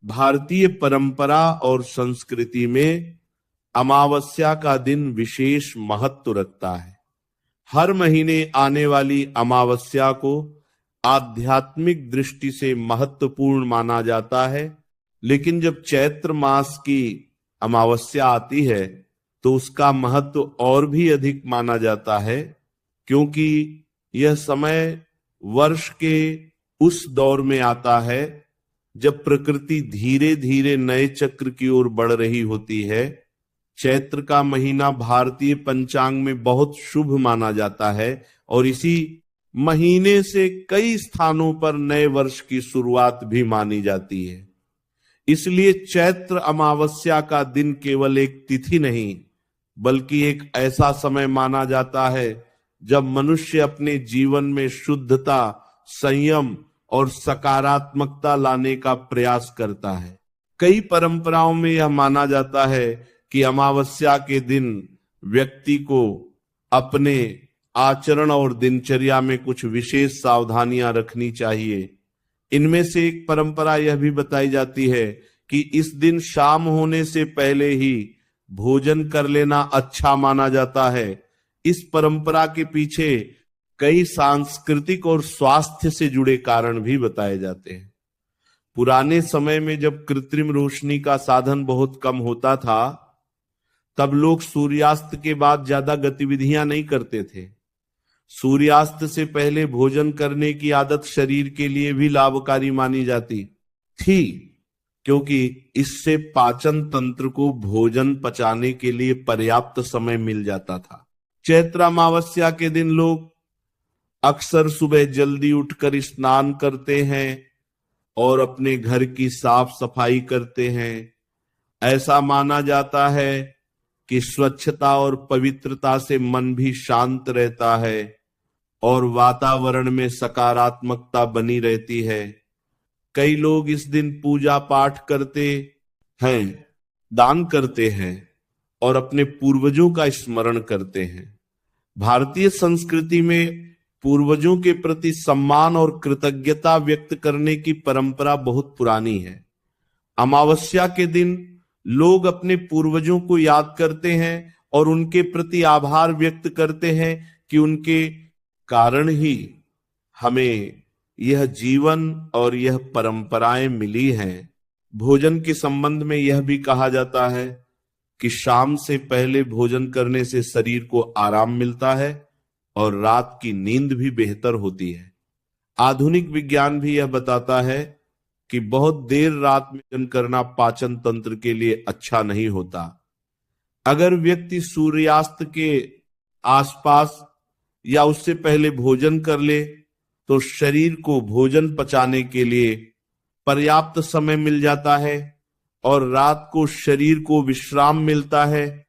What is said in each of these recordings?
भारतीय परंपरा और संस्कृति में अमावस्या का दिन विशेष महत्व रखता है। हर महीने आने वाली अमावस्या को आध्यात्मिक दृष्टि से महत्वपूर्ण माना जाता है, लेकिन जब चैत्र मास की अमावस्या आती है तो उसका महत्व और भी अधिक माना जाता है, क्योंकि यह समय वर्ष के उस दौर में आता है जब प्रकृति धीरे धीरे नए चक्र की ओर बढ़ रही होती है। चैत्र का महीना भारतीय पंचांग में बहुत शुभ माना जाता है और इसी महीने से कई स्थानों पर नए वर्ष की शुरुआत भी मानी जाती है। इसलिए चैत्र अमावस्या का दिन केवल एक तिथि नहीं, बल्कि एक ऐसा समय माना जाता है जब मनुष्य अपने जीवन में शुद्धता, संयम और सकारात्मकता लाने का प्रयास करता है। कई परंपराओं में यह माना जाता है कि अमावस्या के दिन व्यक्ति को अपने आचरण और दिनचर्या में कुछ विशेष सावधानियां रखनी चाहिए। इनमें से एक परंपरा यह भी बताई जाती है कि इस दिन शाम होने से पहले ही भोजन कर लेना अच्छा माना जाता है। इस परंपरा के पीछे कई सांस्कृतिक और स्वास्थ्य से जुड़े कारण भी बताए जाते हैं। पुराने समय में जब कृत्रिम रोशनी का साधन बहुत कम होता था, तब लोग सूर्यास्त के बाद ज्यादा गतिविधियां नहीं करते थे। सूर्यास्त से पहले भोजन करने की आदत शरीर के लिए भी लाभकारी मानी जाती थी, क्योंकि इससे पाचन तंत्र को भोजन पचाने के लिए पर्याप्त समय मिल जाता था। चैत्र अमावस्या के दिन लोग अक्सर सुबह जल्दी उठकर स्नान करते हैं और अपने घर की साफ सफाई करते हैं। ऐसा माना जाता है कि स्वच्छता और पवित्रता से मन भी शांत रहता है और वातावरण में सकारात्मकता बनी रहती है। कई लोग इस दिन पूजा पाठ करते हैं, दान करते हैं और अपने पूर्वजों का स्मरण करते हैं। भारतीय संस्कृति में पूर्वजों के प्रति सम्मान और कृतज्ञता व्यक्त करने की परंपरा बहुत पुरानी है। अमावस्या के दिन लोग अपने पूर्वजों को याद करते हैं और उनके प्रति आभार व्यक्त करते हैं कि उनके कारण ही हमें यह जीवन और यह परंपराएं मिली हैं। भोजन के संबंध में यह भी कहा जाता है कि शाम से पहले भोजन करने से शरीर को आराम मिलता है और रात की नींद भी बेहतर होती है। आधुनिक विज्ञान भी यह बताता है कि बहुत देर रात में भोजन करना पाचन तंत्र के लिए अच्छा नहीं होता। अगर व्यक्ति सूर्यास्त के आसपास या उससे पहले भोजन कर ले तो शरीर को भोजन पचाने के लिए पर्याप्त समय मिल जाता है और रात को शरीर को विश्राम मिलता है।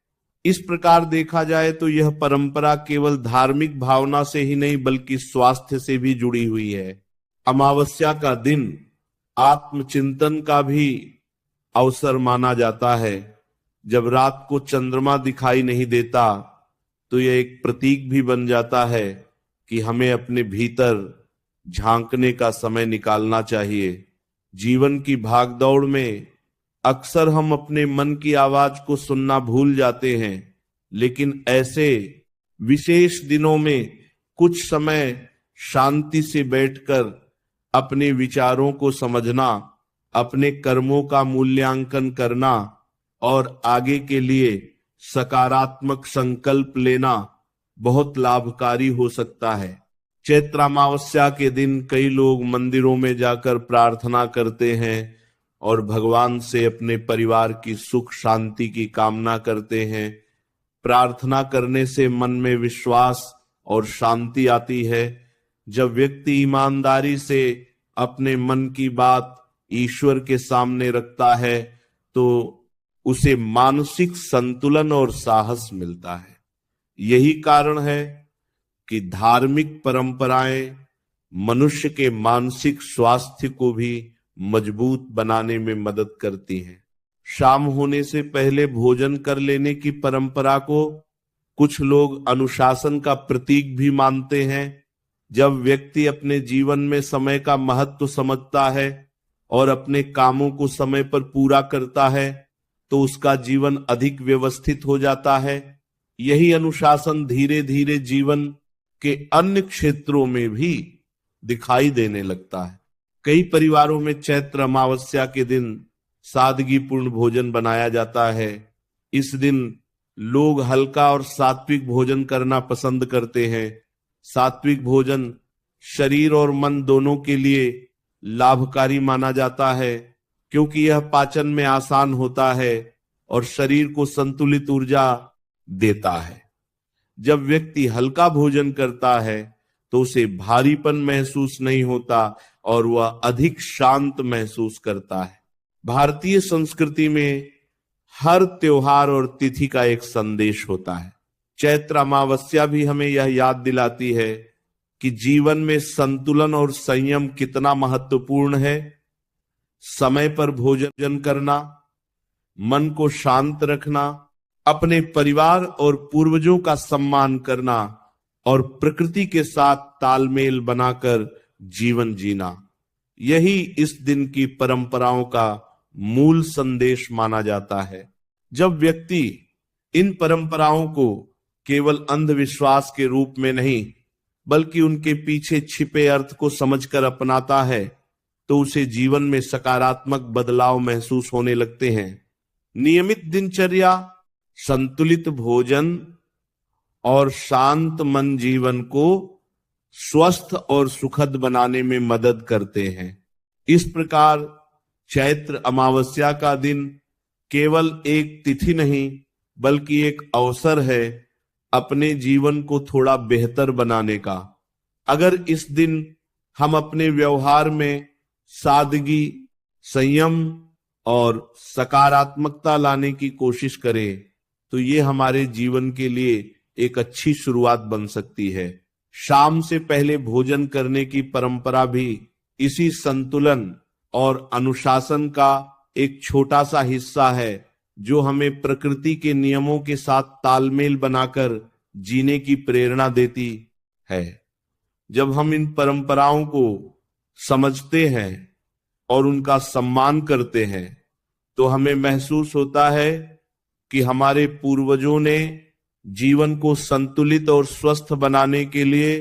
इस प्रकार देखा जाए तो यह परंपरा केवल धार्मिक भावना से ही नहीं बल्कि स्वास्थ्य से भी जुड़ी हुई है। अमावस्या का दिन आत्मचिंतन का भी अवसर माना जाता है। जब रात को चंद्रमा दिखाई नहीं देता तो यह एक प्रतीक भी बन जाता है कि हमें अपने भीतर झांकने का समय निकालना चाहिए। जीवन की भागदौड़ में अक्सर हम अपने मन की आवाज को सुनना भूल जाते हैं, लेकिन ऐसे विशेष दिनों में कुछ समय शांति से बैठकर अपने विचारों को समझना, अपने कर्मों का मूल्यांकन करना और आगे के लिए सकारात्मक संकल्प लेना बहुत लाभकारी हो सकता है। चैत्र अमावस्या के दिन कई लोग मंदिरों में जाकर प्रार्थना करते हैं और भगवान से अपने परिवार की सुख शांति की कामना करते हैं। प्रार्थना करने से मन में विश्वास और शांति आती है। जब व्यक्ति ईमानदारी से अपने मन की बात ईश्वर के सामने रखता है तो उसे मानसिक संतुलन और साहस मिलता है। यही कारण है कि धार्मिक परंपराएं मनुष्य के मानसिक स्वास्थ्य को भी मजबूत बनाने में मदद करती हैं। शाम होने से पहले भोजन कर लेने की परंपरा को कुछ लोग अनुशासन का प्रतीक भी मानते हैं। जब व्यक्ति अपने जीवन में समय का महत्व समझता है और अपने कामों को समय पर पूरा करता है तो उसका जीवन अधिक व्यवस्थित हो जाता है। यही अनुशासन धीरे धीरे जीवन के अन्य क्षेत्रों में भी दिखाई देने लगता है। कई परिवारों में चैत्र अमावस्या के दिन सादगीपूर्ण भोजन बनाया जाता है। इस दिन लोग हल्का और सात्विक भोजन करना पसंद करते हैं। सात्विक भोजन शरीर और मन दोनों के लिए लाभकारी माना जाता है, क्योंकि यह पाचन में आसान होता है और शरीर को संतुलित ऊर्जा देता है। जब व्यक्ति हल्का भोजन करता है तो उसे भारीपन महसूस नहीं होता और वह अधिक शांत महसूस करता है। भारतीय संस्कृति में हर त्योहार और तिथि का एक संदेश होता है। चैत्र अमावस्या भी हमें यह याद दिलाती है कि जीवन में संतुलन और संयम कितना महत्वपूर्ण है। समय पर भोजन करना, मन को शांत रखना, अपने परिवार और पूर्वजों का सम्मान करना और प्रकृति के साथ तालमेल बनाकर जीवन जीना, यही इस दिन की परंपराओं का मूल संदेश माना जाता है। जब व्यक्ति इन परंपराओं को केवल अंधविश्वास के रूप में नहीं बल्कि उनके पीछे छिपे अर्थ को समझकर अपनाता है तो उसे जीवन में सकारात्मक बदलाव महसूस होने लगते हैं। नियमित दिनचर्या, संतुलित भोजन और शांत मन जीवन को स्वस्थ और सुखद बनाने में मदद करते हैं। इस प्रकार चैत्र अमावस्या का दिन केवल एक तिथि नहीं बल्कि एक अवसर है अपने जीवन को थोड़ा बेहतर बनाने का। अगर इस दिन हम अपने व्यवहार में सादगी, संयम और सकारात्मकता लाने की कोशिश करें तो ये हमारे जीवन के लिए एक अच्छी शुरुआत बन सकती है। शाम से पहले भोजन करने की परंपरा भी इसी संतुलन और अनुशासन का एक छोटा सा हिस्सा है जो हमें प्रकृति के नियमों के साथ तालमेल बनाकर जीने की प्रेरणा देती है। जब हम इन परंपराओं को समझते हैं और उनका सम्मान करते हैं तो हमें महसूस होता है कि हमारे पूर्वजों ने जीवन को संतुलित और स्वस्थ बनाने के लिए